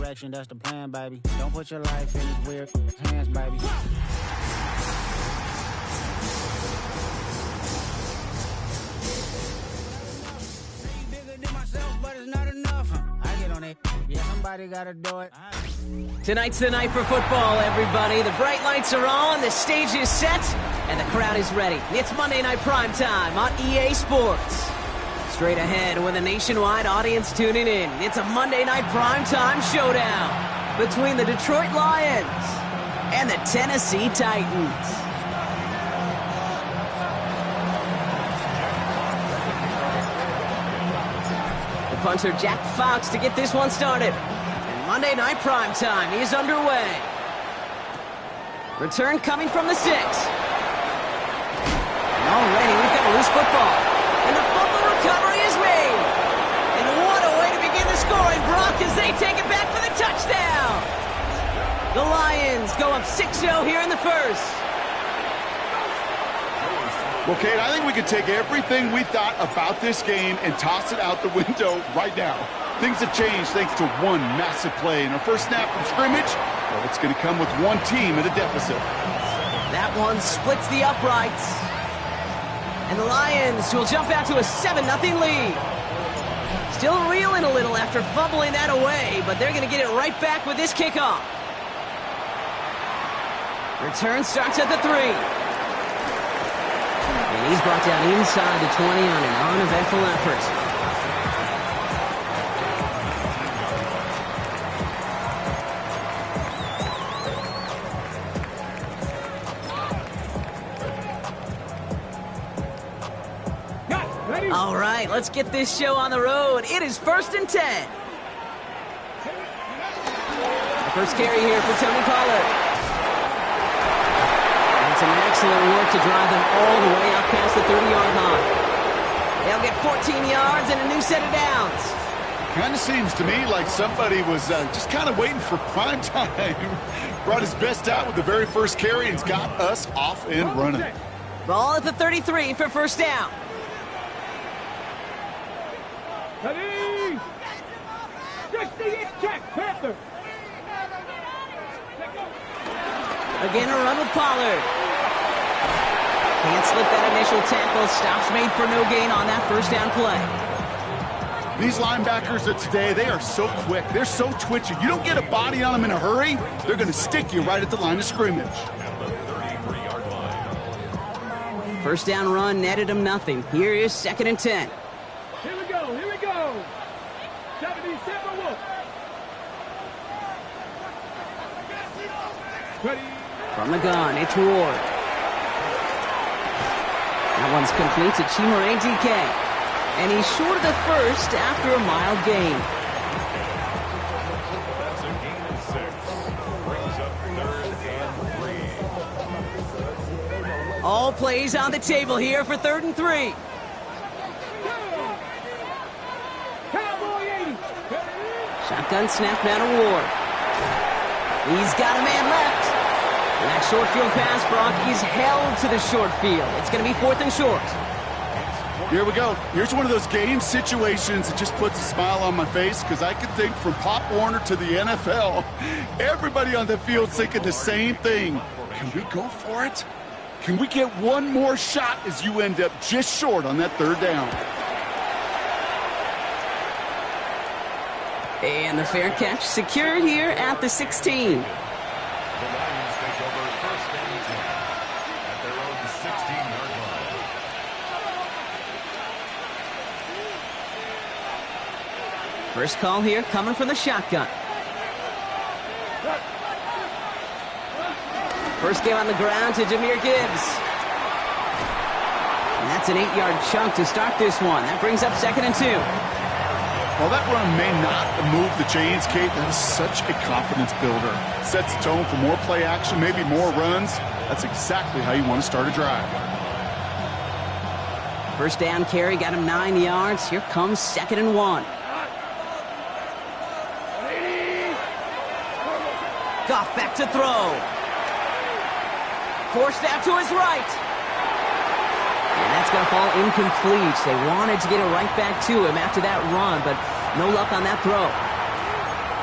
direction, that's the plan, baby. Don't put your life in these weird hands, baby. Somebody gotta do it. Tonight's the night for football, everybody. The bright lights are on, the stage is set, and the crowd is ready. It's Monday Night Primetime on EA Sports. Straight ahead with a nationwide audience tuning in, it's a Monday Night Primetime showdown between the Detroit Lions and the Tennessee Titans. Punter Jack Fox to get this one started. And Monday Night Primetime is underway. Return coming from the 6. And already we've got a loose football. And the fumble recovery is made. And what a way to begin the scoring, Brock, as they take it back for the touchdown. The Lions go up 6-0 here in the first. Well, Kate, I think we can take everything we thought about this game and toss it out the window right now. Things have changed thanks to one massive play. And our first snap from scrimmage, well, it's going to come with one team at a deficit. That one splits the uprights. And the Lions will jump out to a 7-0 lead. Still reeling a little after fumbling that away, but they're going to get it right back with this kickoff. Return starts at the 3. And he's brought down inside the 20 on an uneventful effort. All right, let's get this show on the road. It is 1st and 10. The first carry here for Tony Pollard. Some excellent work to drive them all the way up past the 30-yard line. They'll get 14 yards and a new set of downs. Kind of seems to me like somebody was just kind of waiting for prime time. Brought his best out with the very first carry and's got us off and running. Ball at the 33 for first down. Ready? 60-inch check, Panther. Again, a run with Pollard. Can't slip that initial tackle. Stops made for no gain on that first down play. These linebackers of today, they are so quick. They're so twitchy. You don't get a body on them in a hurry, they're going to stick you right at the line of scrimmage. First down run netted him nothing. Here is 2nd and 10. Here we go, here we go. 77 Wolf. Ready. From the gun, it's Ward. That one's complete to Chimere DK. And he's short of the first after a mild gain. That's a gain of 6. Brings up 3rd and 3. All plays on the table here for 3rd and 3. Shotgun snap now to Ward. He's got a man left. And that short field pass, Brock, is held to the short field. It's going to be 4th and short. Here we go. Here's one of those game situations that just puts a smile on my face because I can think from Pop Warner to the NFL, everybody on the field's thinking the same thing. Can we go for it? Can we get one more shot as you end up just short on that 3rd down? And the fair catch secured here at the 16. The Lions take over 1st and 10 at their own 16-yard line. First call here coming from the shotgun. First game on the ground to Jahmyr Gibbs. And that's an 8-yard chunk to start this one. That brings up 2nd and 2. While that run may not move the chains, Kate, that is such a confidence builder. Sets the tone for more play action, maybe more runs. That's exactly how you want to start a drive. First down carry got him 9 yards. Here comes 2nd and 1. Goff back to throw. Forced out to his right. And that's going to fall incomplete. They wanted to get it right back to him after that run, but no luck on that throw.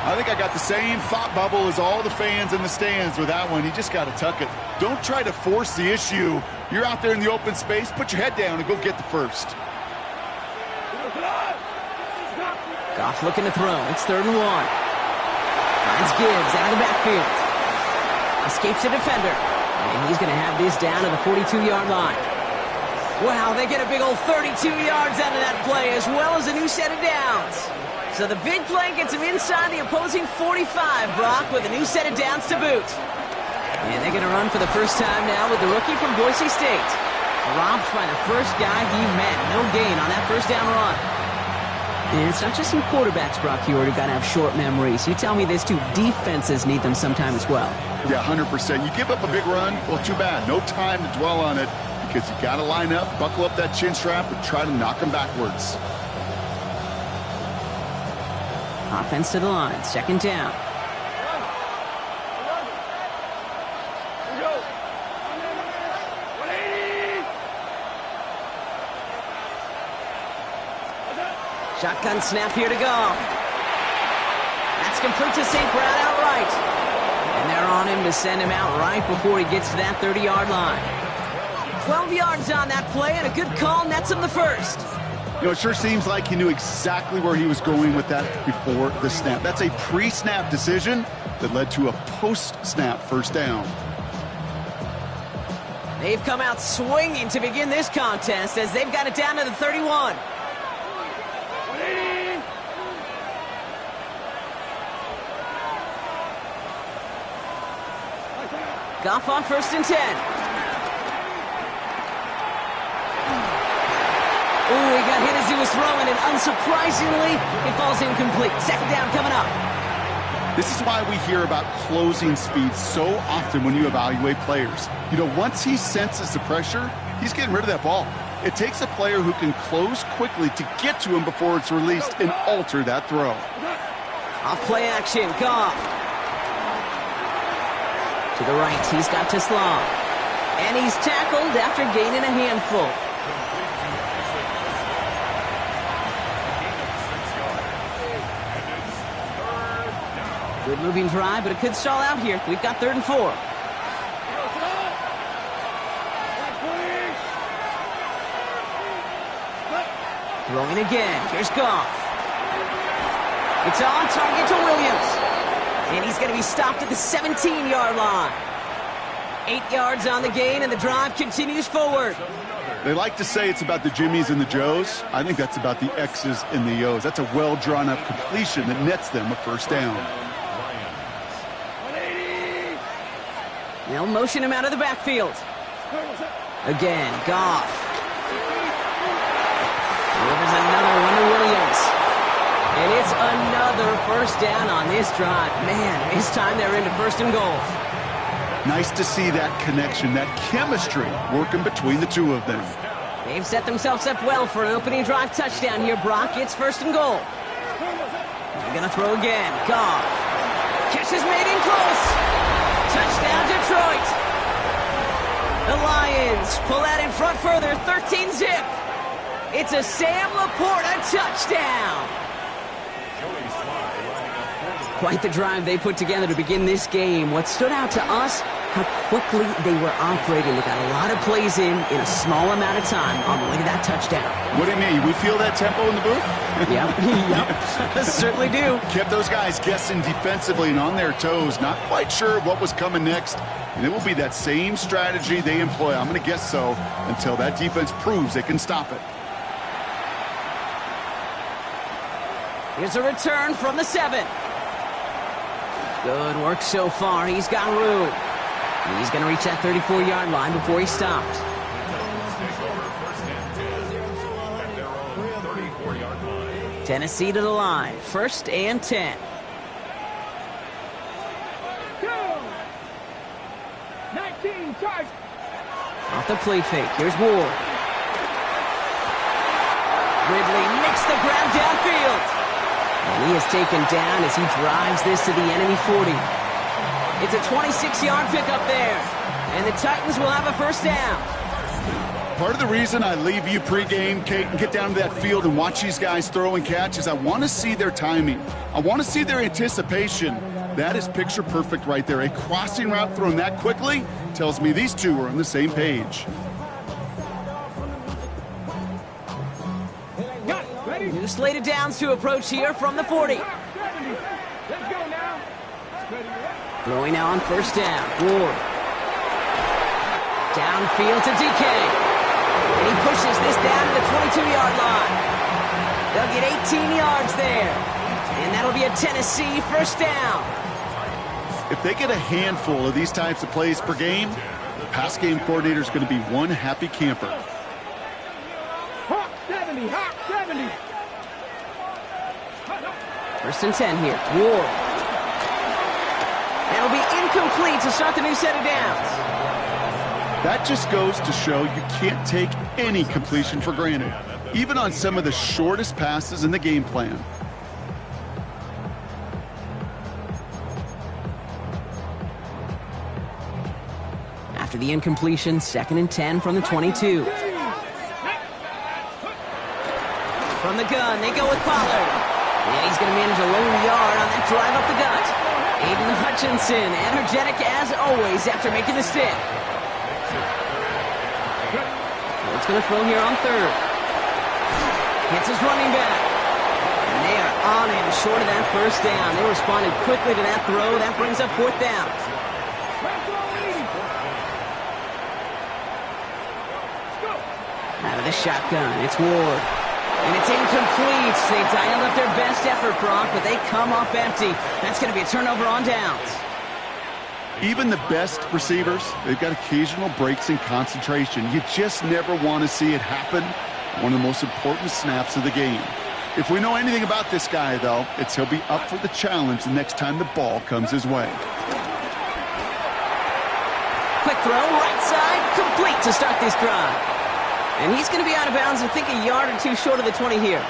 I think I got the same thought bubble as all the fans in the stands with that one. You just got to tuck it. Don't try to force the issue. You're out there in the open space. Put your head down and go get the first. Goff looking to throw. It's 3rd and 1. Finds Gibbs out of the backfield. Escapes a defender. And he's going to have this down to the 42-yard line. Wow, they get a big old 32 yards out of that play, as well as a new set of downs. So the big play gets him inside the opposing 45, Brock, with a new set of downs to boot. And they're going to run for the first time now with the rookie from Boise State. Dropped by the first guy he met. No gain on that first down run. And it's not just some quarterbacks, Brock Huard, who got to have short memories. You tell me this too, defenses need them sometime as well. Yeah, 100%. You give up a big run, well, too bad. No time to dwell on it because you got to line up, buckle up that chin strap, and try to knock them backwards. Offense to the line, 2nd down. Shotgun snap here to go. That's complete to St. Brown outright. And they're on him to send him out right before he gets to that 30-yard line. 12 yards on that play, and a good call nets him the first. You know, it sure seems like he knew exactly where he was going with that before the snap. That's a pre-snap decision that led to a post-snap first down. They've come out swinging to begin this contest as they've got it down to the 31. Goff on 1st and 10. Ooh, he got hit as he was throwing, and unsurprisingly, it falls incomplete. 2nd down coming up. This is why we hear about closing speed so often when you evaluate players. You know, once he senses the pressure, he's getting rid of that ball. It takes a player who can close quickly to get to him before it's released and alter that throw. Off play action, Goff. To the right, he's got Teslam. And he's tackled after gaining a handful. Good moving drive, but it could stall out here. We've got 3rd and 4. Throwing again. Here's Goff. It's on target to Williams. And he's going to be stopped at the 17-yard line. 8 yards on the gain, and the drive continues forward. They like to say it's about the Jimmies and the Joes. I think that's about the X's and the O's. That's a well-drawn-up completion that nets them a first down. They'll motion him out of the backfield. Again, Goff. There's another one to Williams. And it's another first down on this drive. Man, this time they're into 1st and goal. Nice to see that connection, that chemistry working between the two of them. They've set themselves up well for an opening drive touchdown here, Brock. It's 1st and goal. They're going to throw again. Goff. Catch is made in close. Touchdown, Detroit. The Lions pull out in front further, 13-zip. It's a Sam Laporta touchdown. Quite the drive they put together to begin this game. What stood out to us, how quickly they were operating. They got a lot of plays in a small amount of time on the way to that touchdown. What do you mean? We feel that tempo in the booth? Yep. Certainly do. Kept those guys guessing defensively and on their toes, not quite sure what was coming next. And it will be that same strategy they employ, I'm going to guess so, until that defense proves they can stop it. Here's a return from the 7. Good work so far. He's got room. He's going to reach that 34-yard line before he stops. Tennessee to the line. 1st and 10. 19, charge. Off the play fake. Here's Ward. Ridley makes the grab downfield. And he is taken down as he drives this to the enemy 40. It's a 26-yard pickup there. And the Titans will have a first down. Part of the reason I leave you pregame, Kate, and get down to that field and watch these guys throw and catch is I want to see their timing. I want to see their anticipation. That is picture perfect right there. A crossing route thrown that quickly tells me these two are on the same page. New slated downs to approach here from the 40. Let's go now. Throwing now on first down. Ward. Downfield to DK. And he pushes this down to the 22-yard line. They'll get 18 yards there. And that'll be a Tennessee first down. If they get a handful of these types of plays per game, the pass game coordinator is going to be one happy camper. Hawk 70, Hawk 70. First and 10 here. Ward. That'll be incomplete to start the new set of downs. That just goes to show you can't take any completion for granted, even on some of the shortest passes in the game plan. After the incompletion, second and 10 from the 22. From the gun, they go with Pollard. And he's going to manage a lone yard on that drive up the gut. Aiden Hutchinson, energetic as always after making the stick. It's going to throw here on third. Hits his running back. And they are on him short of that first down. They responded quickly to that throw. That brings up fourth down. Out of the shotgun, it's Ward. And it's incomplete. They dialed up their best effort, Brock, but they come up empty. That's going to be a turnover on downs. Even the best receivers, they've got occasional breaks in concentration. You just never want to see it happen. One of the most important snaps of the game. If we know anything about this guy, though, it's he'll be up for the challenge the next time the ball comes his way. Quick throw, right side, complete to start this drive. And he's going to be out of bounds, I think, a yard or two short of the 20 here.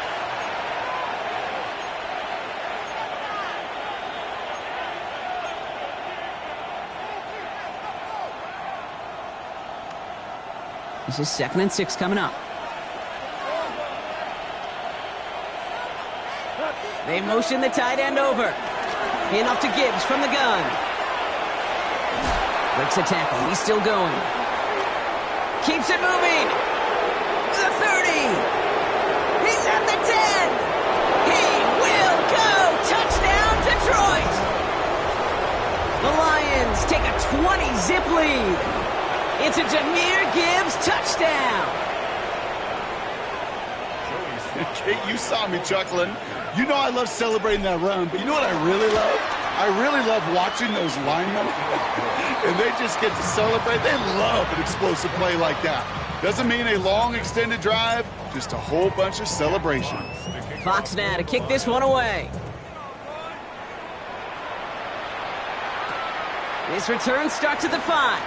This is 2nd and 6 coming up. They motion the tight end over. Hand off to Gibbs from the gun. Breaks a tackle. He's still going. Keeps it moving. The 30. He's at the 10. He will go. Touchdown, Detroit. The Lions take a 20-zip lead. It's a Jahmyr Gibbs touchdown. Kate, you saw me chuckling. You know I love celebrating that run, but you know what I really love? I really love watching those linemen. And they just get to celebrate. They love an explosive play like that. Doesn't mean a long extended drive, just a whole bunch of celebration. Fox now to kick this one away. This return starts at the 5.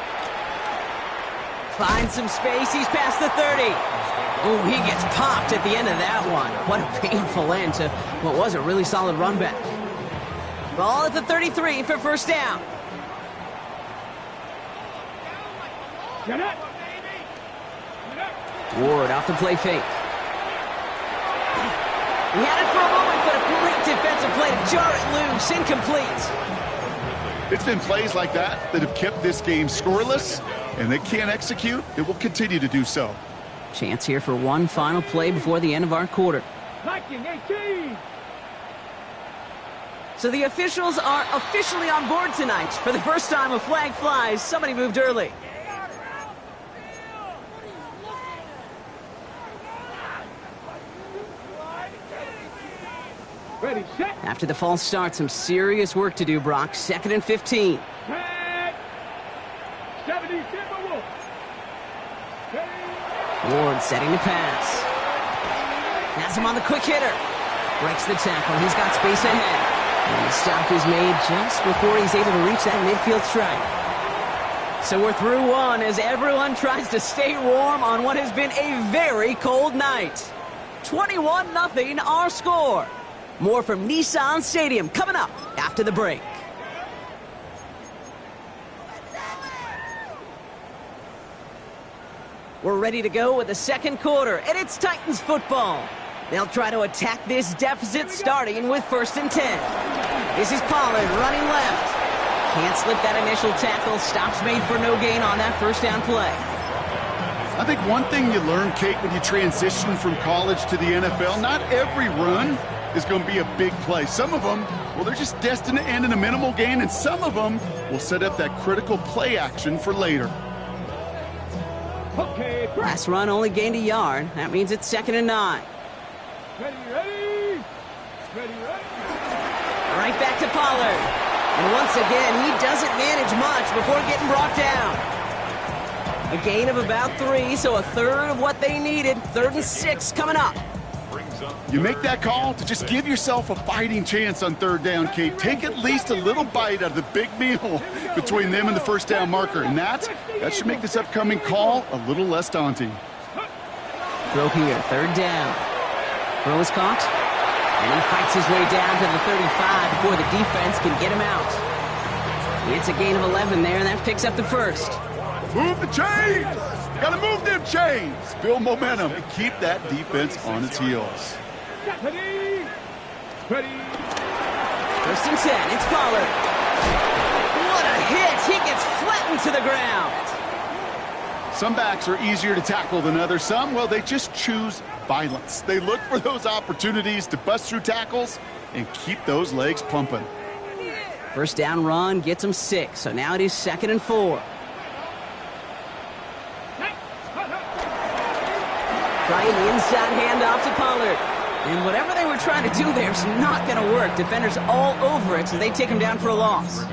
Finds some space. He's past the 30. Oh, he gets popped at the end of that one. What a painful end to what was a really solid run back. Ball at the 33 for first down. Ward off the play fake. He had it for a moment, but a great defensive play to jar it loose. Incomplete. It's been plays like that that have kept this game scoreless, and they can't execute. It will continue to do so. Chance here for one final play before the end of our quarter. Viking 18. So the officials are officially on board tonight. For the first time, a flag flies. Somebody moved early. Ready, set. After the false start, some serious work to do, Brock. 2nd and 15. 70, Timberwolves. Ward setting the pass. Has him on the quick hitter. Breaks the tackle. He's got space ahead. And the stop is made just before he's able to reach that midfield strike. So we're through one as everyone tries to stay warm on what has been a very cold night. 21-0 our score. More from Nissan Stadium coming up after the break. We're ready to go with the second quarter, and it's Titans football. They'll try to attack this deficit starting with 1st and 10. This is Pollard running left. Can't slip that initial tackle. Stops made for no gain on that first down play. I think one thing you learn, Kate, when you transition from college to the NFL, not every run is going to be a big play. Some of them, well, they're just destined to end in a minimal gain, and some of them will set up that critical play action for later. Okay, Last run only gained a yard. That means it's 2nd and 9. ready. Ready. Right back to Pollard. And once again, he doesn't manage much before getting brought down. A gain of about 3, so a third of what they needed. 3rd and 6 coming up. You make that call to just give yourself a fighting chance on 3rd down, Kate. Take at least a little bite out of the big meal between them and the first down marker. And that should make this upcoming call a little less daunting. Throw here, 3rd down. Throw is caught. And he fights his way down to the 35 before the defense can get him out. It's a gain of 11 there, and that picks up the 1st. Move the chains! Gotta move them chains! Build momentum and keep that defense on its heels. Ready. 1st and 10, it's Pollard. What a hit! He gets flattened to the ground. Some backs are easier to tackle than others. Some, well, they just choose violence. They look for those opportunities to bust through tackles and keep those legs pumping. First down run gets him 6, so now it is 2nd and 4. Trying the inside handoff to Pollard. And whatever they were trying to do there is not going to work. Defenders all over it, so they take him down for a loss.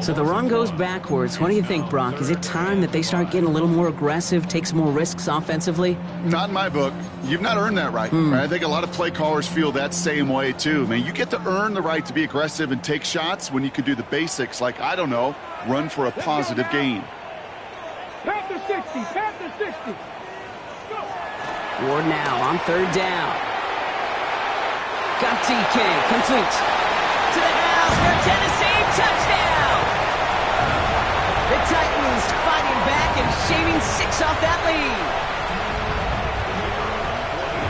So the run goes backwards. What do you think, Brock? Is it time that they start getting a little more aggressive, take some more risks offensively? Not in my book. You've not earned that right. I think a lot of play callers feel that same way, too. Man, you get to earn the right to be aggressive and take shots when you can do the basics like, I don't know, run for a positive gain. Pat the 60. Ward now on 3rd down. Got DK, complete. To the house for a Tennessee touchdown! The Titans fighting back and shaving 6 off that lead.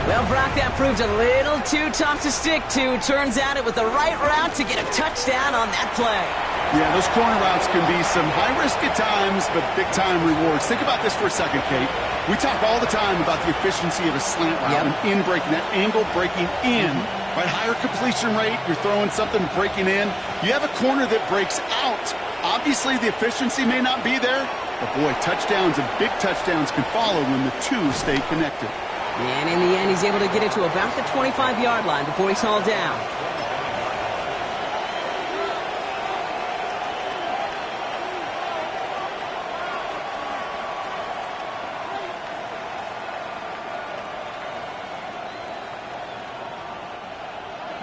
Well, Brock, that proved a little too tough to stick to. Turns out it was the right route to get a touchdown on that play. Yeah, those corner routes can be some high risk at times, but big-time rewards. Think about this for a second, Kate. We talk all the time about the efficiency of a slant route and in breaking, that angle breaking in. Right, higher completion rate, you're throwing something breaking in. You have a corner that breaks out. Obviously, the efficiency may not be there, but boy, touchdowns and big touchdowns can follow when the two stay connected. And in the end, he's able to get it to about the 25-yard line before he's hauled down.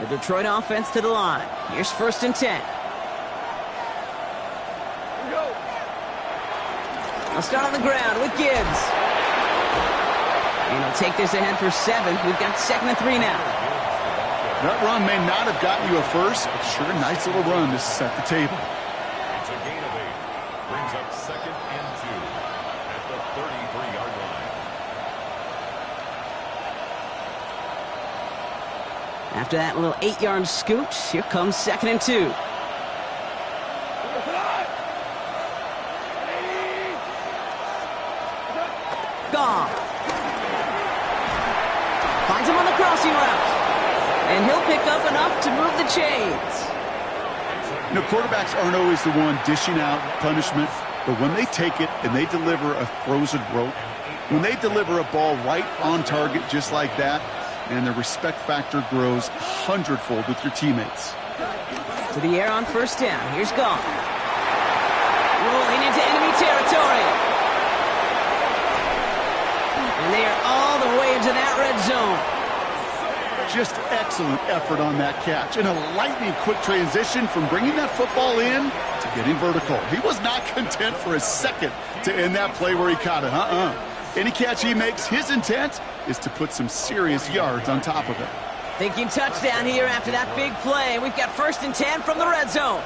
The Detroit offense to the line. Here's 1st and 10. I'll start on the ground with Gibbs. And he'll take this ahead for 7. We've got 2nd and 3 now. That run may not have gotten you a first, but sure a nice little run to set the table. It's a gain of 8. Brings up 2nd and 2 at the 33-yard line. After that little 8-yard scoot, here comes 2nd and 2. Gone. Finds him on the crossing route. And he'll pick up enough to move the chains. You know, quarterbacks aren't always the one dishing out punishment, but when they take it and they deliver a frozen rope, when they deliver a ball right on target just like that, and the respect factor grows 100-fold with your teammates. To the air on 1st down. Here's Goff. Rolling into enemy territory. And they are all the way into that red zone. Just excellent effort on that catch. And a lightning-quick transition from bringing that football in to getting vertical. He was not content for a second to end that play where he caught it. Any catch he makes, his intent is to put some serious yards on top of it. Thinking touchdown here after that big play. We've got 1st and 10 from the red zone.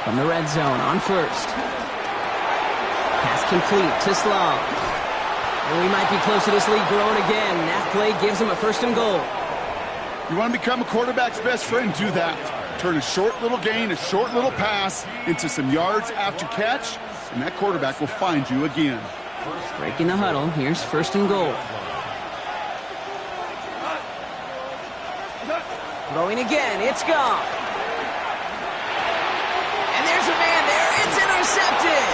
From the red zone on 1st. Pass complete to Sloan. And we might be close to this lead growing again. That play gives him a 1st and goal. You want to become a quarterback's best friend? Do that. Turn a short little gain, a short little pass into some yards after catch, and that quarterback will find you again. Breaking the huddle. Here's 1st and goal. Throwing again. It's gone. And there's a man there. It's intercepted.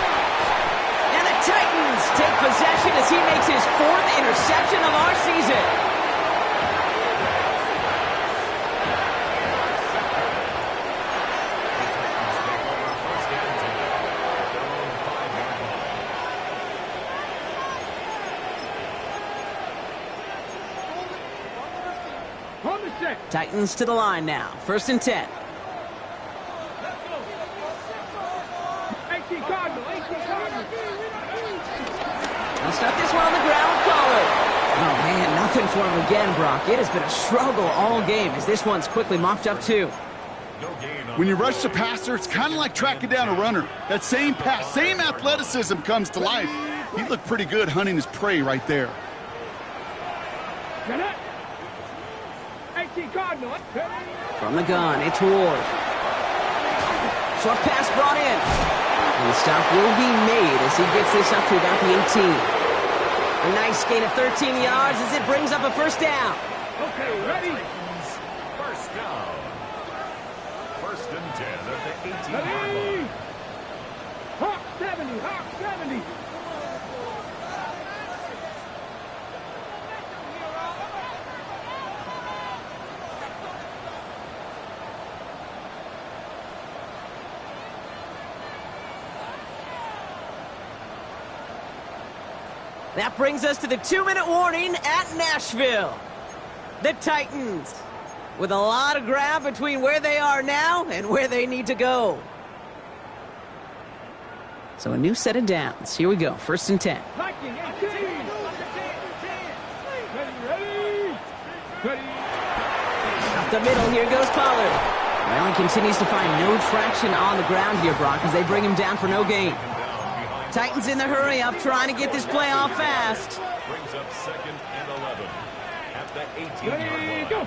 And the Titans take possession as he makes his 4th interception of our season. Titans to the line now. 1st and 10. I'll start this one on the ground. Pollard. Oh, man, nothing for him again, Brock. It has been a struggle all game as this one's quickly mopped up, too. When you rush the passer, it's kind of like tracking down a runner. That same pass, same athleticism comes to life. He looked pretty good hunting his prey right there. From the gun, it's Ward. Short pass brought in. And the stop will be made as he gets this up to about the 18. A nice gain of 13 yards as it brings up a 1st down. Okay, ready? 1st down. 1st and 10 at the 18-yard Ready? line. Hawk 70, Hawk 70. That brings us to the 2-minute warning at Nashville. The Titans with a lot of ground between where they are now and where they need to go. So a new set of downs. Here we go. 1st and 10. Viking 18. Ready. Up the middle, here goes Pollard. Well, he continues to find no traction on the ground here, Brock, as they bring him down for no gain. Titans in the hurry up, trying to get this play off fast. Brings up 2nd and 11 at the 18-yard Ready, line. go.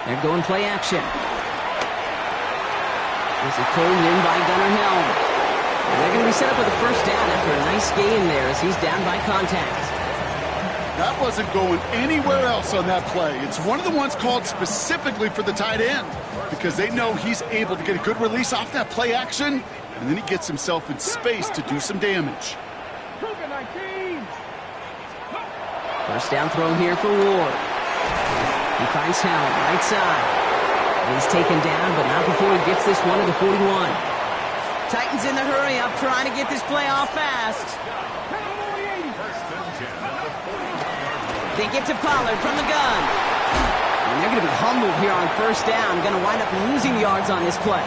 They're going play action. This is pulled in by Gunnar Helm. And they're going to be set up with a 1st down after a nice gain there as he's down by contact. That wasn't going anywhere else on that play. It's one of the ones called specifically for the tight end because they know he's able to get a good release off that play action, and then he gets himself in space to do some damage. 19. 1st down throw here for Ward. He finds Helm, right side. He's taken down, but not before he gets this one to the 41. Titans in the hurry up, trying to get this play off fast. They get to Pollard from the gun. And they're going to be humbled here on 1st down. Going to wind up losing yards on this play.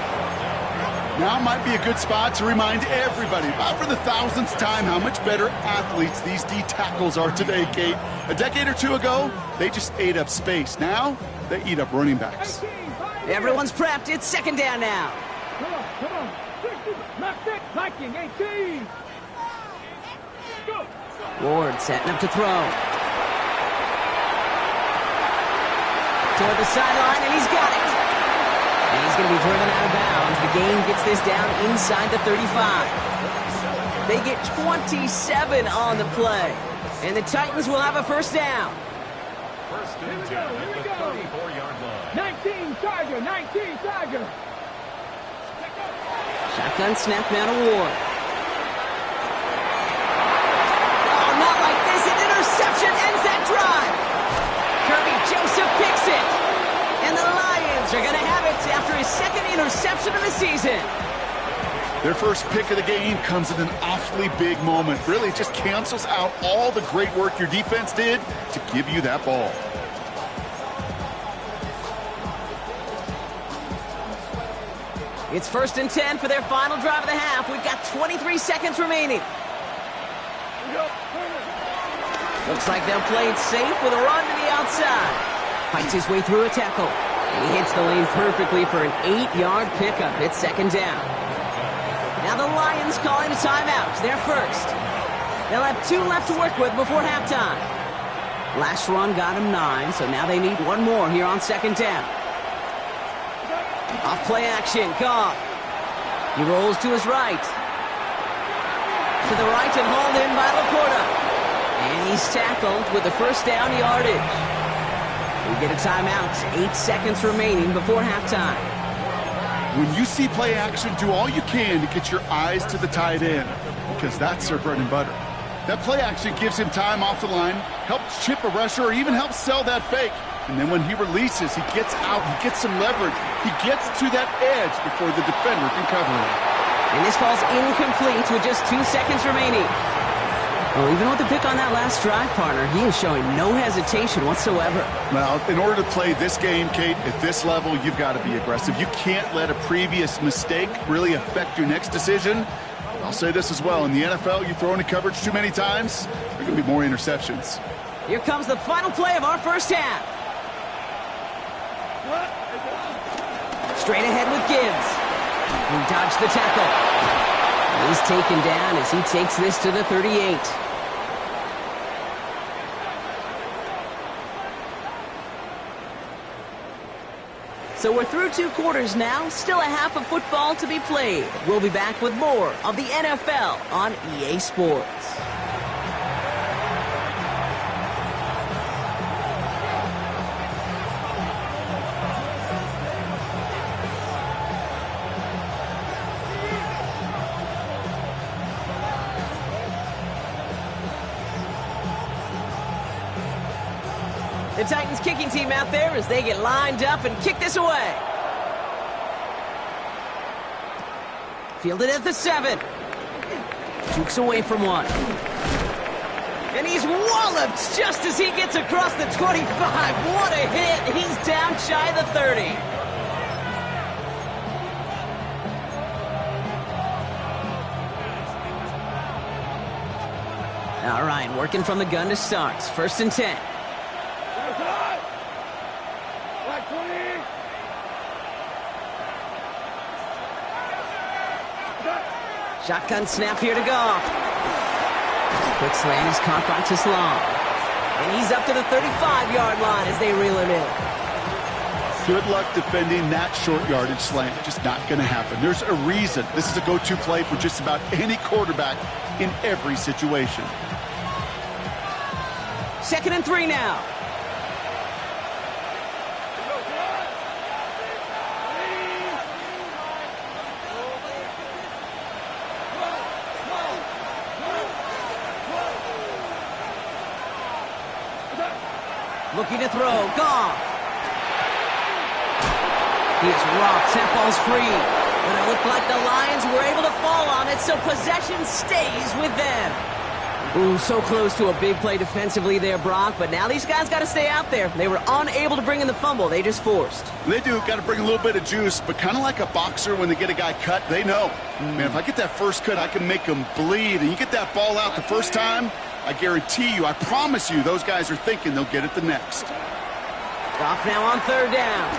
Now might be a good spot to remind everybody, about for the 1000th time, how much better athletes these D tackles are today, Kate. A decade or two ago, they just ate up space. Now, they eat up running backs. Everyone's prepped. It's 2nd down now. Come on. Knock it. Viking 18. Go. Ward setting up to throw. Toward the sideline, and he's got it. And he's going to be driven out of bounds. The gain gets this down inside the 35. They get 27 on the play. And the Titans will have a 1st down. 1st and 10 at the 34-yard line. 19 Tiger. Shotgun snap now to Ward. Oh, not like this. An interception ends that drive. Kirby Joseph picks it. And the Lions are going to have it after his 2nd interception of the season. Their 1st pick of the game comes in an awfully big moment. Really, it just cancels out all the great work your defense did to give you that ball. It's 1st and 10 for their final drive of the half. We've got 23 seconds remaining. Looks like they'll play it safe with a run to the outside. Fights his way through a tackle. He hits the lane perfectly for an 8-yard pickup. It's second down. Now the Lions calling a timeout. They're first. They'll have 2 left to work with before halftime. Last run got him 9, so now they need 1 more here on second down. Off play action, Goff. He rolls to his right. To the right and hauled in by Laporta. And he's tackled with the first down yardage. We get a timeout. 8 seconds remaining before halftime. When you see play action, do all you can to get your eyes to the tight end, because that's their bread and butter. That play action gives him time off the line, helps chip a rusher, or even helps sell that fake. And then when he releases, he gets out, he gets some leverage. He gets to that edge before the defender can cover him. And this falls incomplete with just 2 seconds remaining. Well, even with the pick on that last drive, partner, he is showing no hesitation whatsoever. Well, in order to play this game, Kate, at this level, you've got to be aggressive. You can't let a previous mistake really affect your next decision. I'll say this as well. In the NFL, you throw into coverage too many times, there are going to be more interceptions. Here comes the final play of our first half. Straight ahead with Gibbs. He dodged the tackle. He's taken down as he takes this to the 38. So we're through 2 quarters now, still a half of football to be played. We'll be back with more of the NFL on EA Sports. The Titans kicking team out there as they get lined up and kick this away. Fielded at the 7. Jukes away from 1. And he's walloped just as he gets across the 25. What a hit. He's down shy of the 30. All right, working from the gun to start. First and 10. Shotgun snap here to Goff. Quick slant is caught by Tislam. And he's up to the 35-yard line as they reel him in. Good luck defending that short yardage slant. Just not going to happen. There's a reason. This is a go-to play for just about any quarterback in every situation. Second and 3 now. Looking to throw. Goff. He is rocked. That ball's free. But it looked like the Lions were able to fall on it, so possession stays with them. Ooh, so close to a big play defensively there, Brock. But now these guys got to stay out there. They were unable to bring in the fumble. They just forced. They do. Got to bring a little bit of juice. But kind of like a boxer when they get a guy cut, they know. Man, if I get that first cut, I can make him bleed. And you get that ball out the first time, I guarantee you, I promise you, those guys are thinking they'll get it the next. Goff now on third down.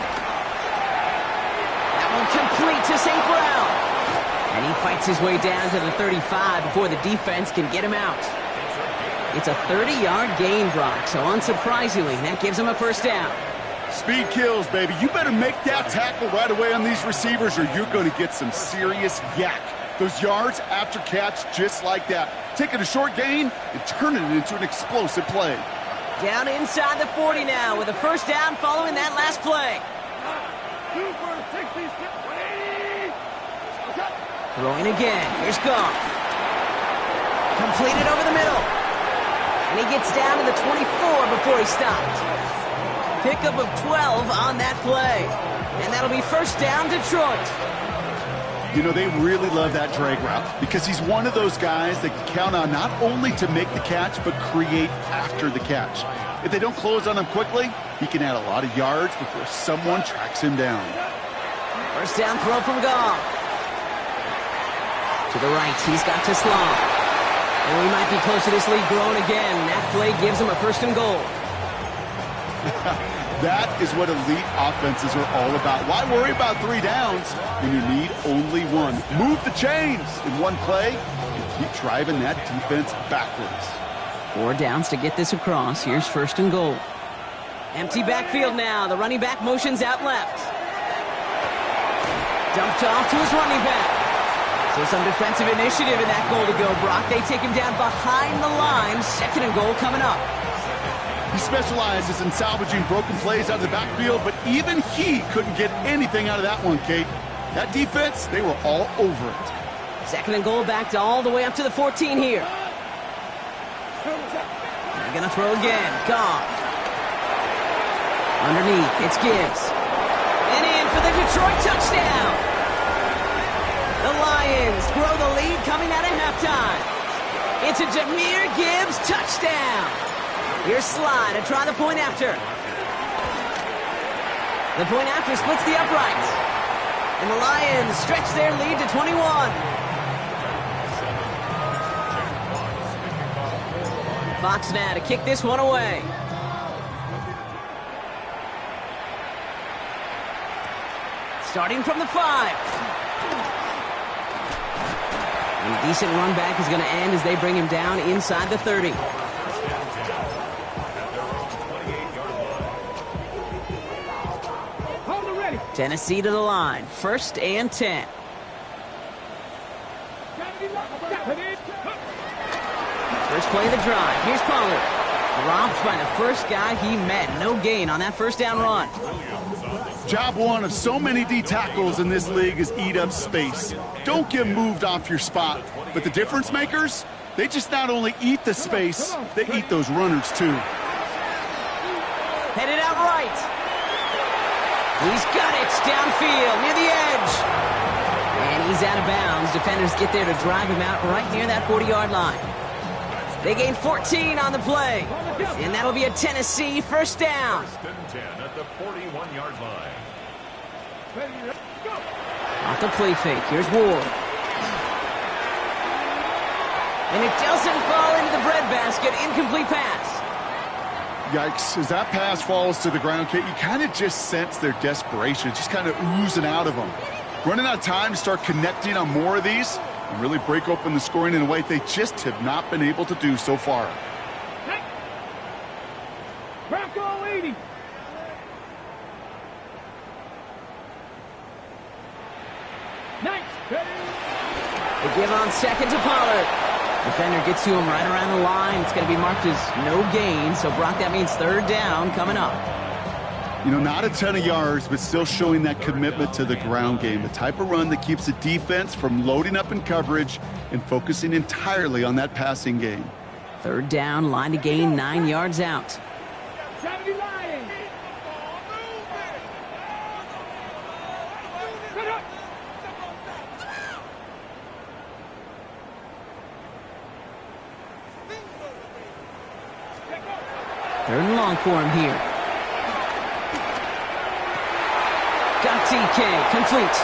That one complete to St. Brown. And he fights his way down to the 35 before the defense can get him out. It's a 30-yard gain, Brock, so unsurprisingly, that gives him a first down. Speed kills, baby. You better make that tackle right away on these receivers or you're going to get some serious yak. Those yards after catch just like that. Taking a short gain and turning it into an explosive play. Down inside the 40 now with a first down following that last play. Throwing again. Here's Goff. Completed over the middle. And he gets down to the 24 before he stopped. Pickup of 12 on that play. And that'll be first down Detroit. You know, they really love that drag route because he's one of those guys that can count on not only to make the catch, but create after the catch. If they don't close on him quickly, he can add a lot of yards before someone tracks him down. First down throw from Goff. To the right, he's got Tislam. And we might be close to this lead growing again. That play gives him a first and goal. That is what elite offenses are all about. Why worry about 3 downs when you need only one? Move the chains in one play and keep driving that defense backwards. 4 downs to get this across. Here's 1st and goal. Empty backfield now. The running back motions out left. Dumped off to his running back. So some defensive initiative in that goal to go, Brock. They take him down behind the line. 2nd and goal coming up. He specializes in salvaging broken plays out of the backfield, but even he couldn't get anything out of that one, Kate. That defense, they were all over it. 2nd and goal, back to all the way up to the 14 here. They're going to throw again. Goff. Underneath, it's Gibbs. And in for the Detroit touchdown. The Lions grow the lead coming out of halftime. It's a Jahmyr Gibbs touchdown. Here's Sly to try the point after. The point after splits the uprights. And the Lions stretch their lead to 21. Fox now to kick this one away. Starting from the 5. And a decent run back is going to end as they bring him down inside the 30. Tennessee to the line. 1st and 10. First play of the drive. Here's Pollard. Dropped by the first guy he met. No gain on that 1st down run. Job one of so many D tackles in this league is eat up space. Don't get moved off your spot. But the difference makers, they just not only eat the space, they eat those runners too. Headed out right. He's got it downfield near the edge. And he's out of bounds. Defenders get there to drive him out right near that 40-yard line. They gain 14 on the play. And that'll be a Tennessee 1st down. 10 at the 41-yard line. Off the play fake. Here's Ward. And it doesn't fall into the breadbasket. Incomplete pass. Yikes, as that pass falls to the ground, Kate, you kind of just sense their desperation, just kind of oozing out of them. Running out of time to start connecting on more of these and really break open the scoring in a way they just have not been able to do so far. Bronco 80. Nice. They give on 2nd to Pollard. Defender gets to him right around the line. It's going to be marked as no gain. So, Brock, that means 3rd down coming up. You know, not a ton of yards, but still showing that commitment to the ground game. The type of run that keeps the defense from loading up in coverage and focusing entirely on that passing game. 3rd down, line to gain 9 yards out. 70 Lions. Cut up. Third and long for him here. Got DK, complete.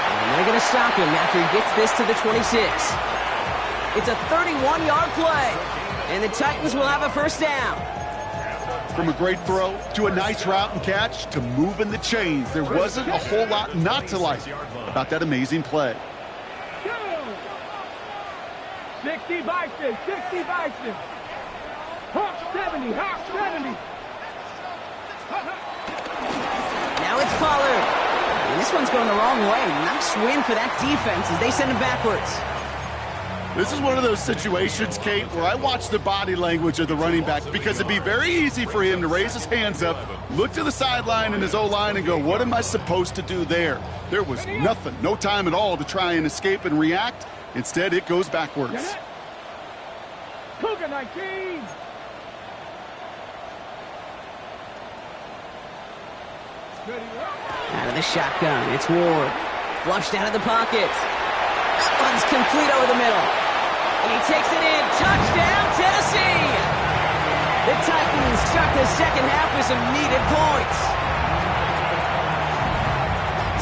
And they're going to stop him after he gets this to the 26. It's a 31-yard play, and the Titans will have a 1st down. From a great throw to a nice route and catch to moving the chains, there wasn't a whole lot not to like about that amazing play. 60 Bison, 60 Bison. Hawk 70, Hawk 70. Now it's Pollard. And this one's going the wrong way. Nice win for that defense as they send him backwards. This is one of those situations, Kate, where I watch the body language of the running back because it'd be very easy for him to raise his hands up, look to the sideline in his O-line and go, what am I supposed to do there? There was nothing, no time at all to try and escape and react. Instead, it goes backwards. Cougar 19. Out of the shotgun, it's Ward. Flushed out of the pocket. That one's complete over the middle. And he takes it in. Touchdown, Tennessee! The Titans start the 2nd half with some needed points.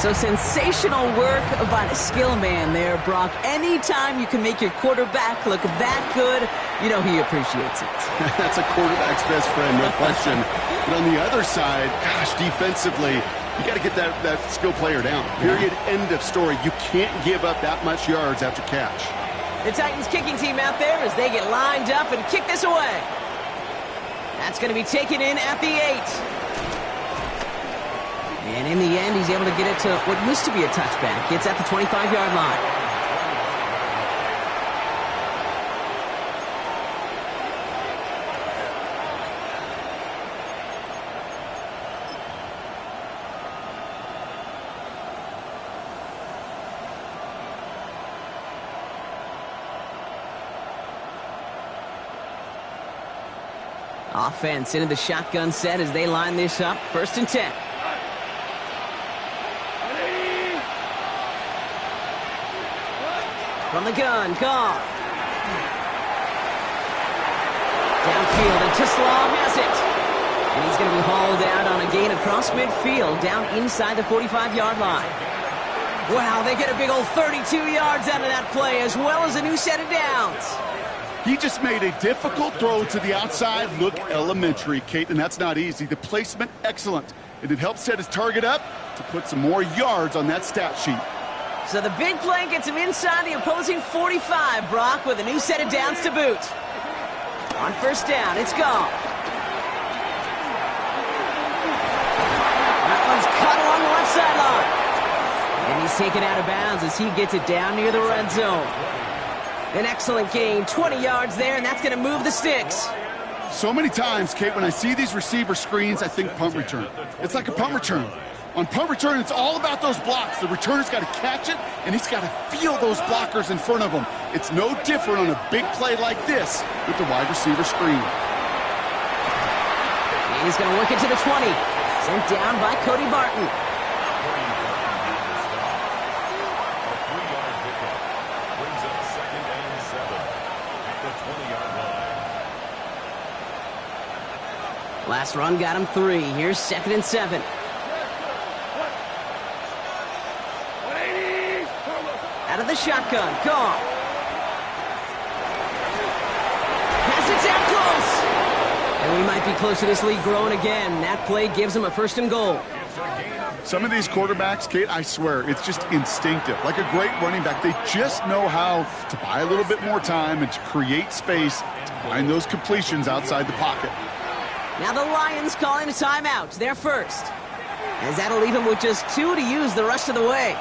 So sensational work by the skill man there, Brock. Anytime you can make your quarterback look that good, you know he appreciates it. That's a quarterback's best friend, no question. But on the other side, gosh, defensively, you got to get that skill player down. Period, end of story. You can't give up that much yards after catch. The Titans kicking team out there as they get lined up and kick this away. That's going to be taken in at the 8. And in the end, he's able to get it to what used to be a touchback. It's at the 25-yard line. Offense into the shotgun set as they line this up. 1st and 10. From the gun, Goff. Downfield, and Tisslaw has it. And he's going to be hauled out on a gain across midfield, down inside the 45-yard line. Wow, they get a big old 32 yards out of that play, as well as a new set of downs. He just made a difficult throw to the outside look elementary, Kate, and that's not easy. The placement, excellent. And it helped set his target up to put some more yards on that stat sheet. So the big play gets him inside the opposing 45, Brock, with a new set of downs to boot. On 1st down, it's Goff. That one's cut along the left sideline. And he's taken out of bounds as he gets it down near the red zone. An excellent gain, 20 yards there, and that's going to move the sticks. So many times, Kate, when I see these receiver screens, I think punt return. It's like a punt return. On punt return, it's all about those blocks. The returner's got to catch it, and he's got to feel those blockers in front of him. It's no different on a big play like this with the wide receiver screen. And he's going to work it to the 20. Sent down by Cody Barton. Last run got him 3. Here's 2nd and 7. Out of the shotgun, Goff. Has it down close. And we might be close to this lead growing again. That play gives him a 1st and goal. Some of these quarterbacks, Kate, I swear, it's just instinctive. Like a great running back, they just know how to buy a little bit more time and to create space to find those completions outside the pocket. Now the Lions calling a timeout. They're first. As that'll leave him with just 2 to use the rest of the way.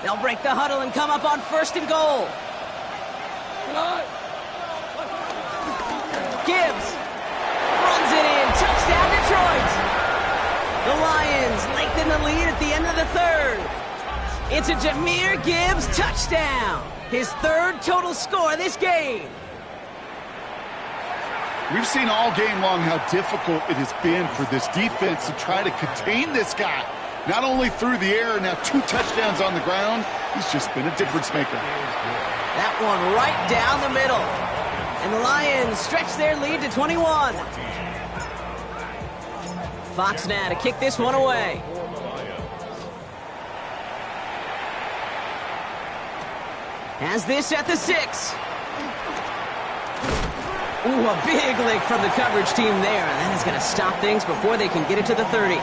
They'll break the huddle and come up on 1st and goal. Gibbs runs it in. Touchdown, Detroit. The Lions lengthen the lead at the end of the 3rd. It's a Jahmyr Gibbs touchdown. His 3rd total score this game. We've seen all game long how difficult it has been for this defense to try to contain this guy. Not only through the air, now 2 touchdowns on the ground. He's just been a difference maker. That one right down the middle. And the Lions stretch their lead to 21. Fox now to kick this one away. Has this at the 6. Ooh, a big lick from the coverage team there. And that is going to stop things before they can get it to the 30.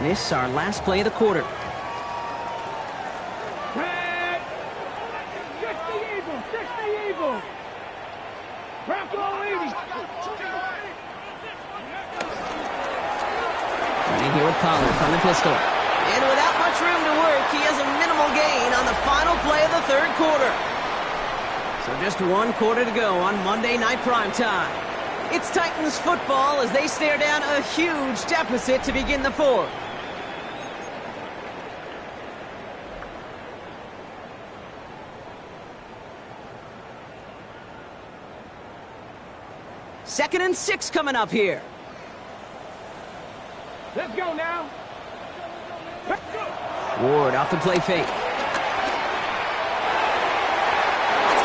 This is our last play of the quarter. Red! 60 Eagles! 60 Eagles! Bravo 80! Running here with Pollard from the pistol. And without much room to work, he has a minimal gain on the final play of the 3rd quarter. So just 1 quarter to go on Monday Night Primetime. It's Titans football as they stare down a huge deficit to begin the 4th. Second and 6 coming up here. Let's go now. Let's go. Ward off the play fake. It's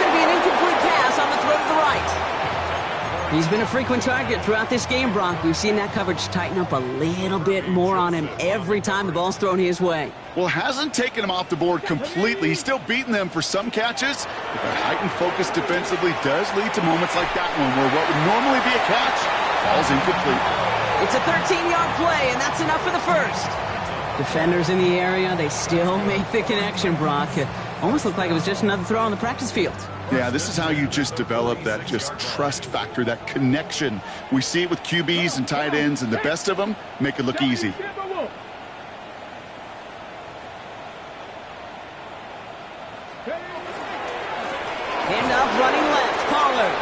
He's been a frequent target throughout this game, Brock. We've seen that coverage tighten up a little bit more on him every time the ball's thrown his way. Well, hasn't taken him off the board completely. He's still beating them for some catches, but that heightened focus defensively does lead to moments like that one where what would normally be a catch falls incomplete. It's a 13-yard play, and that's enough for the first. Defenders in the area, they still make the connection, Brock. It almost looked like it was just another throw on the practice field. Yeah, this is how you just develop that just trust factor, that connection. We see it with QBs and tight ends, and the best of them make it look easy. Handoff running left, Pollard.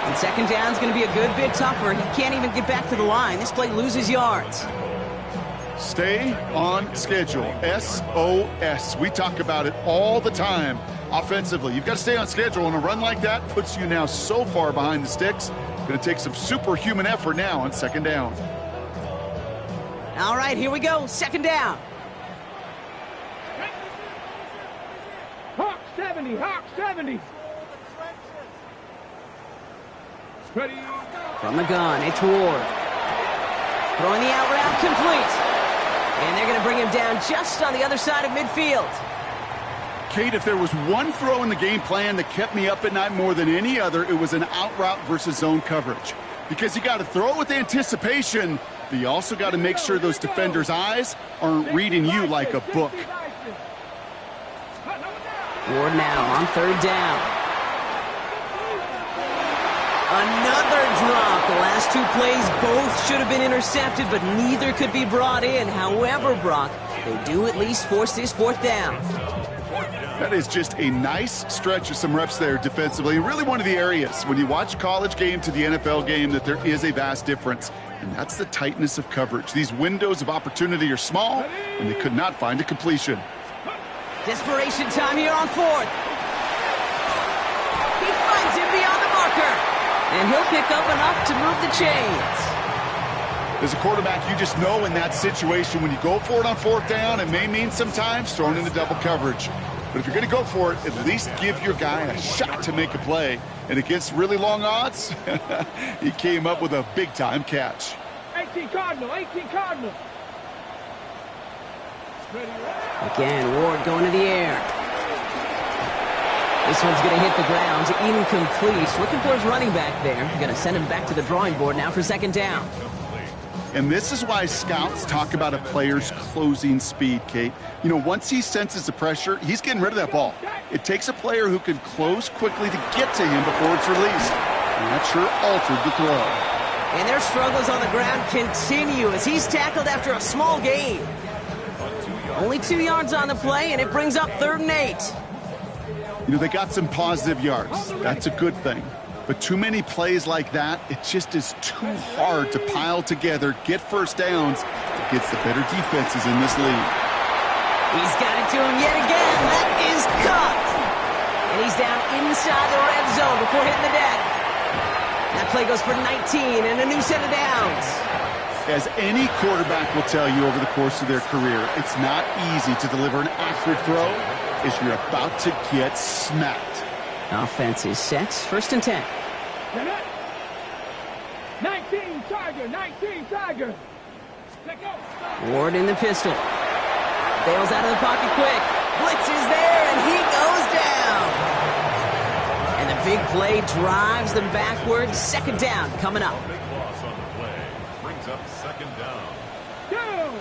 And second down's going to be a good bit tougher. He can't even get back to the line. This play loses yards. Stay on schedule. SOS. We talk about it all the time. Offensively, you've got to stay on schedule, and a run like that puts you now so far behind the sticks. Going to take some superhuman effort now on second down. All right, here we go. Second down. Hawk 70, Hawk 70. Ready. From the gun, it's Ward. Throwing the out route complete. And they're going to bring him down just on the other side of midfield. Kate, if there was one throw in the game plan that kept me up at night more than any other, it was an out route versus zone coverage. Because you got to throw it with anticipation, but you also got to make sure those defenders' eyes aren't reading you like a book. Ward now on third down. Another drop. The last two plays both should have been intercepted, but neither could be brought in. However, Brock, they do at least force this fourth down. That is just a nice stretch of some reps there defensively. Really one of the areas when you watch a college game to the NFL game that there is a vast difference, and that's the tightness of coverage. These windows of opportunity are small, and they could not find a completion. Desperation time here on fourth. He finds him beyond the marker, and he'll pick up enough to move the chains. As a quarterback, you just know in that situation when you go for it on fourth down, it may mean sometimes throwing into double coverage. But if you're going to go for it, at least give your guy a shot to make a play. And against really long odds, he came up with a big-time catch. 18 Cardinal, 18 Cardinal. Again, Ward going to the air. This one's going to hit the ground, incomplete. Looking for his running back there. Going to send him back to the drawing board now for second down. And this is why scouts talk about a player's closing speed, Kate. You know, once he senses the pressure, he's getting rid of that ball. It takes a player who can close quickly to get to him before it's released. And that sure altered the throw. And their struggles on the ground continue as he's tackled after a small gain. Only 2 yards on the play, and it brings up 3rd and 8. You know, they got some positive yards. That's a good thing. But too many plays like that, it just is too hard to pile together, get first downs against the better defenses in this league. He's got it to him yet again. That is caught. And he's down inside the red zone before hitting the deck. That play goes for 19 and a new set of downs. As any quarterback will tell you over the course of their career, it's not easy to deliver an accurate throw as you're about to get smacked. Offense is set. 1st and 10. 19 Tiger, 19 Tiger. Let go. Ward in the pistol. Bails out of the pocket quick. Blitz is there, and he goes down. And the big play drives them backwards. Second down coming up. Big loss on the play. Brings up second down. Down.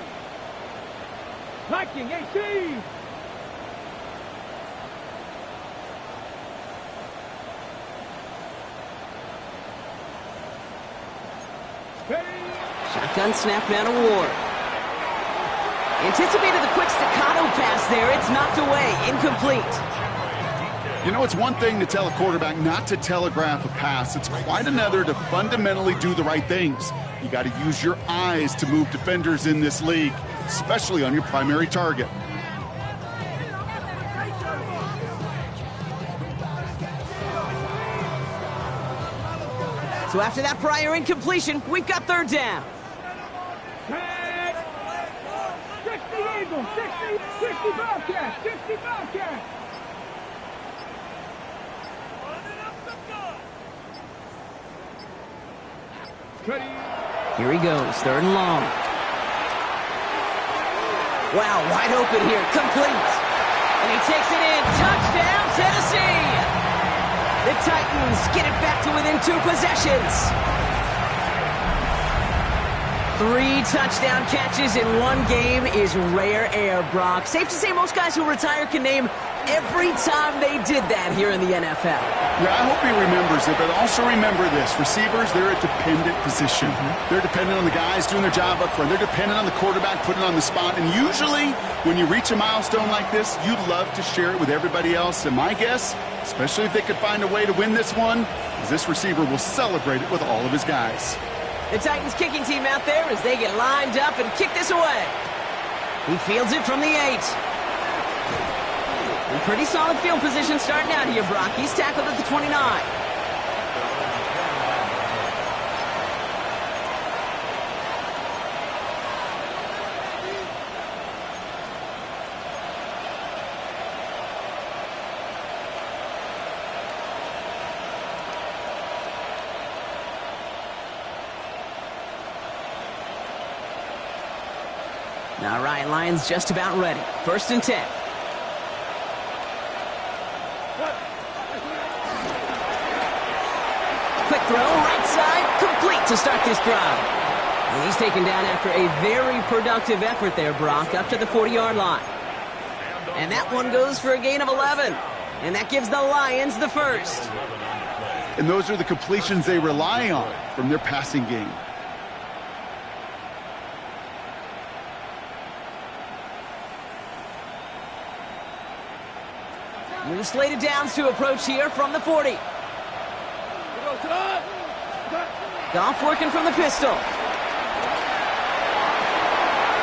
Viking 18. Shotgun snap now to Ward. Anticipated the quick staccato pass there. It's knocked away. Incomplete. You know, it's one thing to tell a quarterback not to telegraph a pass. It's quite another to fundamentally do the right things. You got to use your eyes to move defenders in this league, especially on your primary target. So after that prior incompletion, we've got 3rd down. 60 Eagles, 60 Bobcats, 60 Bobcats. Ready. Here he goes, 3rd and long. Wow, wide open here, complete. And he takes it in, touchdown, Tennessee! The Titans get it back to within 2 possessions. 3 touchdown catches in 1 game is rare air, Brock. Safe to say most guys who retire can name every time they did that here in the NFL. Yeah, I hope he remembers it, but also remember this. Receivers, they're a dependent position. They're dependent on the guys doing their job up front. They're dependent on the quarterback putting it on the spot. And usually, when you reach a milestone like this, you'd love to share it with everybody else. And my guess, especially if they could find a way to win this one, is this receiver will celebrate it with all of his guys. The Titans kicking team out there as they get lined up and kick this away. He fields it from the 8. In pretty solid field position starting out here, Brock. He's tackled at the 29. All right, Lions just about ready. 1st and 10. Quick throw, right side, complete to start this drive. And he's taken down after a very productive effort there, Brock, up to the 40-yard line. And that one goes for a gain of 11. And that gives the Lions the first. And those are the completions they rely on from their passing game. New slated downs to approach here from the 40. Goff working from the pistol.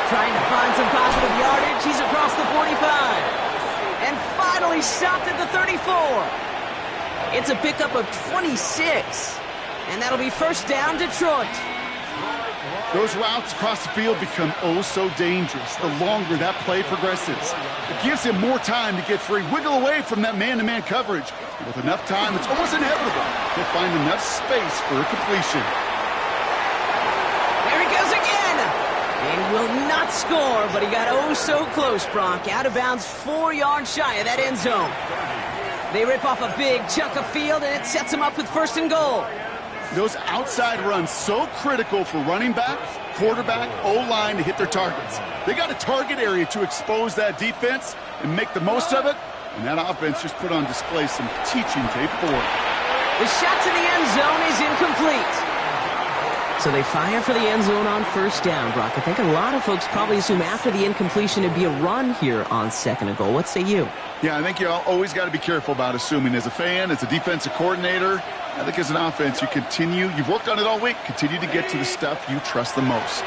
Trying to find some positive yardage. He's across the 45. And finally stopped at the 34. It's a pickup of 26. And that'll be 1st down, Detroit. Those routes across the field become oh so dangerous the longer that play progresses. It gives him more time to get free, wiggle away from that man-to-man coverage. And with enough time, it's almost inevitable. He'll find enough space for a completion. There he goes again! And he will not score, but he got oh so close, Brock. Out of bounds 4 yards shy of that end zone. They rip off a big chunk of field, and it sets him up with 1st and goal. Those outside runs so critical for running back, quarterback, O-line to hit their targets. They got a target area to expose that defense and make the most of it, and that offense just put on display some teaching tape for it. The shot to the end zone is incomplete. So they fire for the end zone on 1st down, Brock. I think a lot of folks probably assume after the incompletion it'd be a run here on 2nd and goal. What say you? Yeah, I think you always got to be careful about assuming. As a fan, as a defensive coordinator, I think as an offense, you've worked on it all week, continue to get to the stuff you trust the most.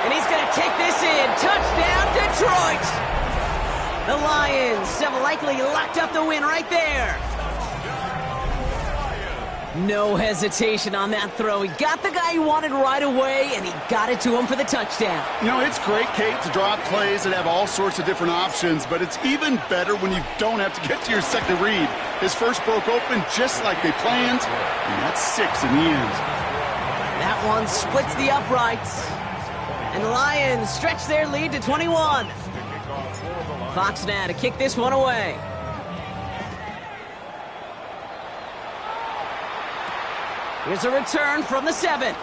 And he's going to take this in. Touchdown, Detroit! The Lions have likely locked up the win right there. No hesitation on that throw. He got the guy he wanted right away, and he got it to him for the touchdown. You know, it's great, Kate, to draw up plays that have all sorts of different options, but it's even better when you don't have to get to your second read. His first broke open just like they planned, and that's 6 in the end. That one splits the uprights, and the Lions stretch their lead to 21. Fox now to kick this one away. Here's a return from the 7.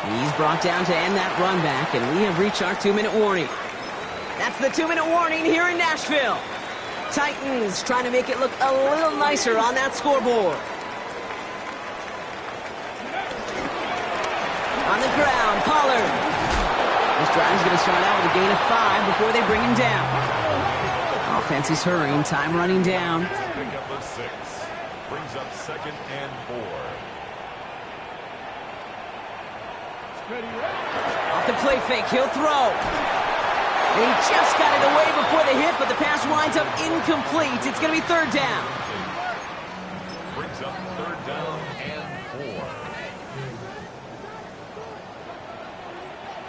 He's brought down to end that run back, and we have reached our 2-minute warning. That's the 2-minute warning here in Nashville. Titans trying to make it look a little nicer on that scoreboard. On the ground, Pollard. This drive is going to start out with a gain of 5 before they bring him down. Offense is hurrying, time running down. Pick up a 6. Brings up 2nd and 4. Off the play fake, he'll throw. And he just got it away before the hit, but the pass winds up incomplete. It's going to be 3rd down. Brings up 3rd down and 4.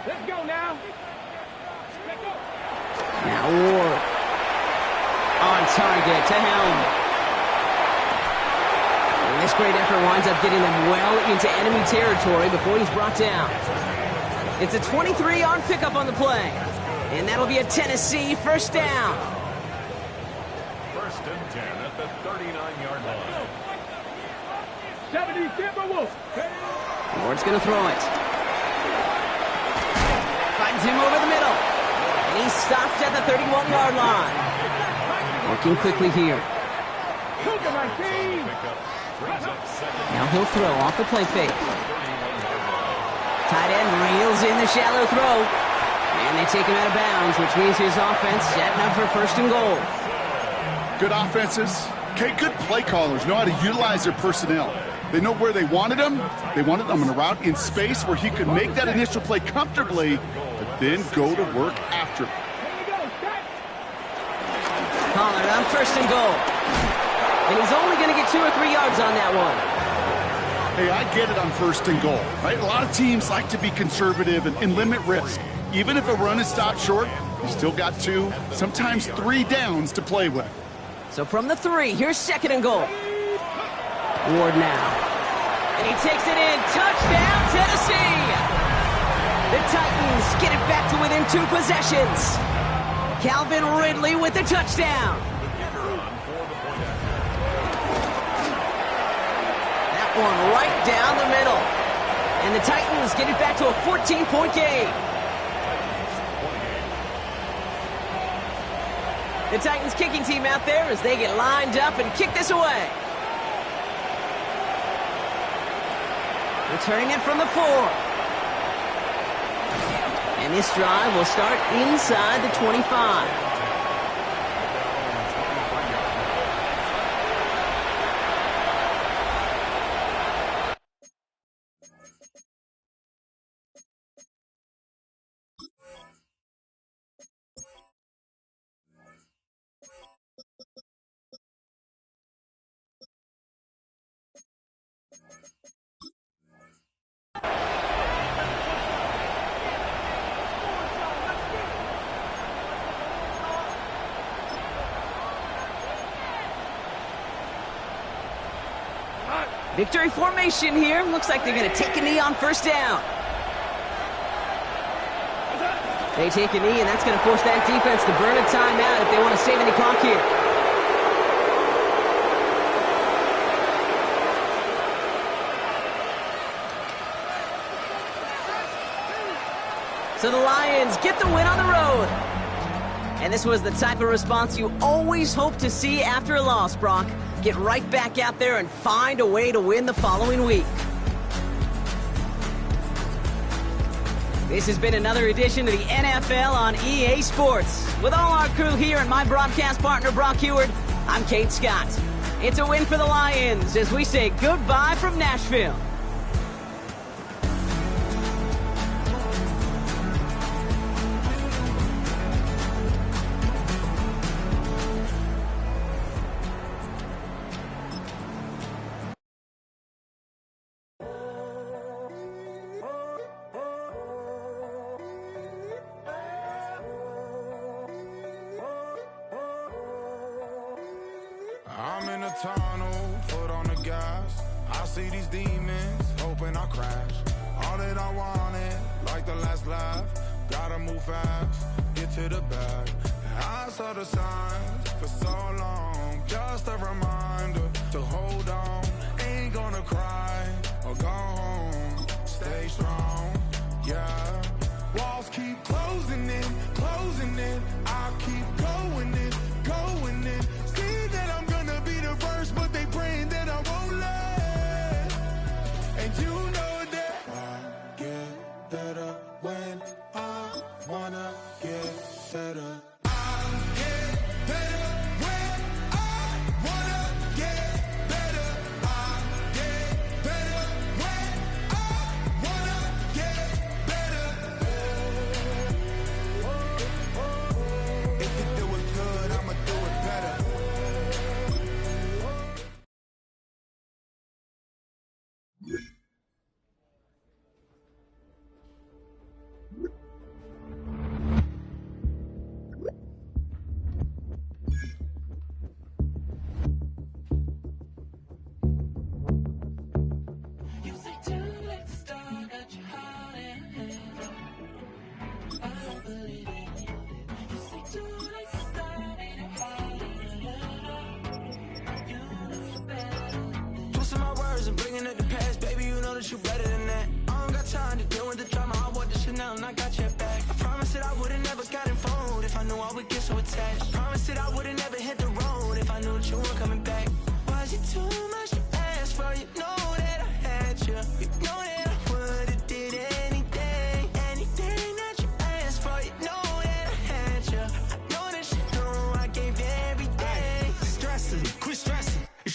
Let's go now. Now Ward. On target to Helm. This great effort winds up getting them well into enemy territory before he's brought down. It's a 23-yard pickup on the play. And that'll be a Tennessee first down. First and 10 at the 39-yard line. 70 Timberwolves. Ward's going to throw it. Finds him over the middle. And he's stopped at the 31-yard line. Working quickly here. Look at my team. Now he'll throw off the play fake. Tight end reels in the shallow throw. And they take him out of bounds, which means his offense setting up for first and goal. Good offenses. Okay, good play callers know how to utilize their personnel. They know where they wanted him. They wanted him on a route in space where he could make that initial play comfortably, but then go to work after. Pollard on first and goal. And he's only going to get 2 or 3 yards on that one. Hey, I get it on first and goal, right? A lot of teams like to be conservative and limit risk. Even if a run is stopped short, you still got 2, sometimes 3 downs to play with. So from the 3, here's second and goal. Ward now. And he takes it in. Touchdown, Tennessee! The Titans get it back to within 2 possessions. Calvin Ridley with the touchdown. That one right down the middle. And the Titans get it back to a 14-point game. The Titans kicking team out there as they get lined up and kick this away. Returning it from the 4. And this drive will start inside the 25. Victory formation here. Looks like they're going to take a knee on first down. They take a knee, and that's going to force that defense to burn a timeout if they want to save any clock here. So the Lions get the win on the road. And this was the type of response you always hope to see after a loss, Brock. Get right back out there and find a way to win the following week. This has been another edition of the NFL on EA Sports. With all our crew here and my broadcast partner, Brock Heward, I'm Kate Scott. It's a win for the Lions as we say goodbye from Nashville. I'm in a tunnel, foot on the gas. I see these demons, hoping I crash. All that I wanted, like the last laugh. Gotta move fast, get to the bag. I saw the signs for so long. Just a reminder to hold on. Ain't gonna cry or go home. Stay strong, yeah. Walls keep closing in, closing in. I keep going in, going in. See that I'm gonna be the first, but they praying that I won't let. And you know that I get better when I wanna get better. I get better when I wanna get better. I get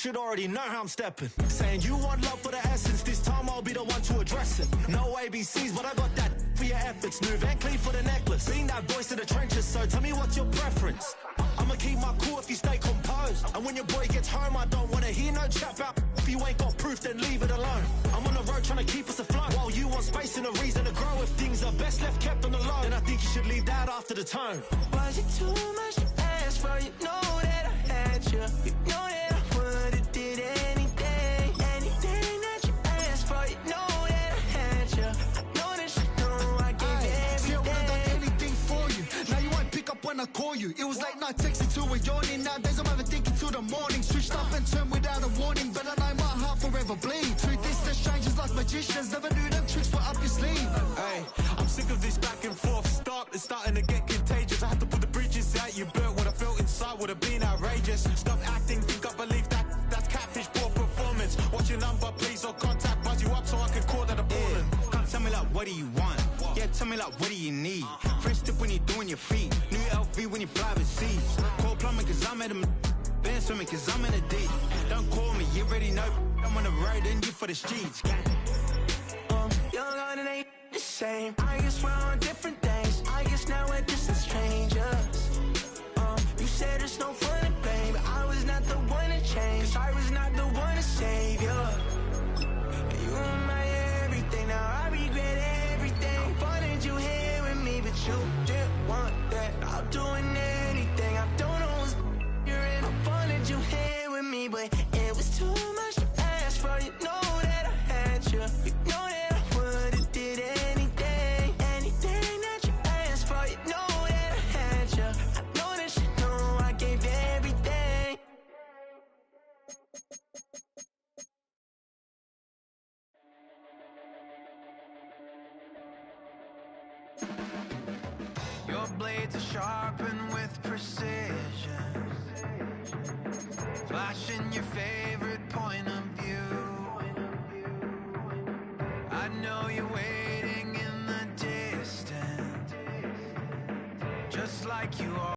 should already know how I'm stepping. Saying you want love for the essence, this time I'll be the one to address it. No ABCs, but I got that for your efforts. New Van Cleef for the necklace. Being that voice in the trenches, so tell me what's your preference. I'ma keep my cool if you stay composed. And when your boy gets home, I don't wanna hear no chat about if you ain't got proof, then leave it alone. I'm on the road trying to keep us afloat, while you want space and a reason to grow. If things are best left kept on the low, then I think you should leave that after the tone. Was it too much to ask for? You know that I had you. You know that I would've did anything, anything that you asked for. You know that I had you. I know that you know I gave you everything. See, I would've done anything for you. Now you won't pick up when I call you. It was late night texting to a yawning. Nowadays I'm overthinking till the morning. Switched up and turned without a warning, but I know my heart forever bleeds. Truth is, the strangers like magicians. Never knew them tricks were up your sleeve. Hey, I'm sick of this back and forth. It's starting to get contagious. I had to put the bridges out you built. What I felt inside would have been outrageous. Stop acting, think I believe that. That's catfish, poor performance. What's your number, please, or contact. Buzz you up so I can call that a ballin'. Can't tell me like, what do you want? Yeah, tell me like, what do you need? Fresh tip when you're doing your feet. New LV when you fly overseas. Call plumbing cause I'm at a... Been swimming cause I'm in a deep. Don't call me, you already know. I'm on the road and you for the streets. Young on and ain't the same. I guess we're on different days. I guess now we're distant strangers. You said it's no fun to blame, but I was not the one to change. Cause I was not the one to save you. You were my everything, now I regret everything. I wanted you here with me, but you didn't want that. I'm doing anything, I don't know what's you're in. I wanted you here with me, but it was too much to ask for. You know that I had you. You know that I would've did anything, anything that you asked for. You know that I had you. I know that you know I gave you everything. Your blades are sharpened with precision, flashing your favorite point of view. I know you're waiting in the distance, just like you are.